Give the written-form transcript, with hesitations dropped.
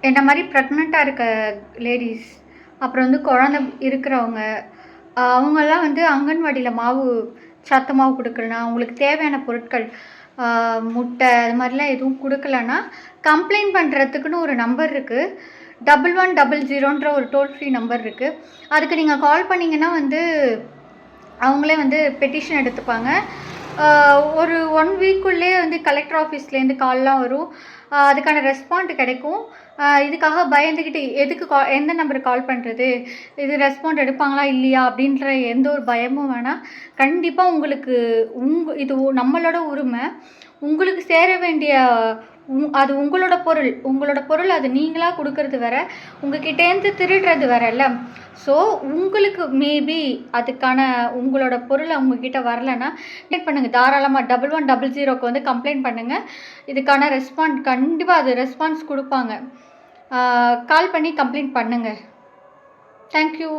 என்ன மாதிரி ப்ரெக்னெண்ட்டாக இருக்க லேடிஸ், அப்புறம் வந்து குழந்த இருக்கிறவங்க, அவங்கெல்லாம் வந்து அங்கன்வாடியில் மாவு சத்து மாவு குடுக்கலனா, அவங்களுக்கு தேவையான பொருட்கள் முட்டை அது மாதிரிலாம் எதுவும் குடுக்கலன்னா, கம்ப்ளைண்ட் பண்ணுறதுக்குன்னு ஒரு நம்பர் இருக்குது. 1100ன்ற ஒரு டோல் ஃப்ரீ நம்பர் இருக்குது. அதுக்கு நீங்கள் கால் பண்ணிங்கன்னா வந்து அவங்களே வந்து பெட்டிஷன் எடுத்துப்பாங்க. ஒரு 1 வீக்குள்ளே வந்து கலெக்டர் ஆஃபீஸ்லேருந்து கால்லாம் வரும். அதுக்கான ரெஸ்பாண்ட் கிடைக்கும். இதுக்காக பயந்துக்கிட்டு எதுக்கு எந்த நம்பருக்கு கால் பண்ணுறது, இது ரெஸ்பாண்ட் எடுப்பாங்களா இல்லையா அப்படின்ற எந்த ஒரு பயமும் வேணாம். கண்டிப்பாக உங்களுக்கு இது நம்மளோட உரிமை. உங்களுக்கு சேர வேண்டிய அது உங்களோட பொருள் அது நீங்களாக கொடுக்கறது வேற, உங்ககிட்டேருந்து திருடுறது வேறல்ல. ஸோ உங்களுக்கு மேபி அதுக்கான உங்களோட பொருள் அவங்கக்கிட்ட வரலன்னா கம்ப்ளைண்ட் பண்ணுங்கள். தாராளமாக 1100க்கு வந்து கம்ப்ளைண்ட் பண்ணுங்கள். இதுக்கான கண்டிப்பாக அது ரெஸ்பான்ஸ் கொடுப்பாங்க. கால் பண்ணி கம்ப்ளைண்ட் பண்ணுங்கள். தேங்க்யூ.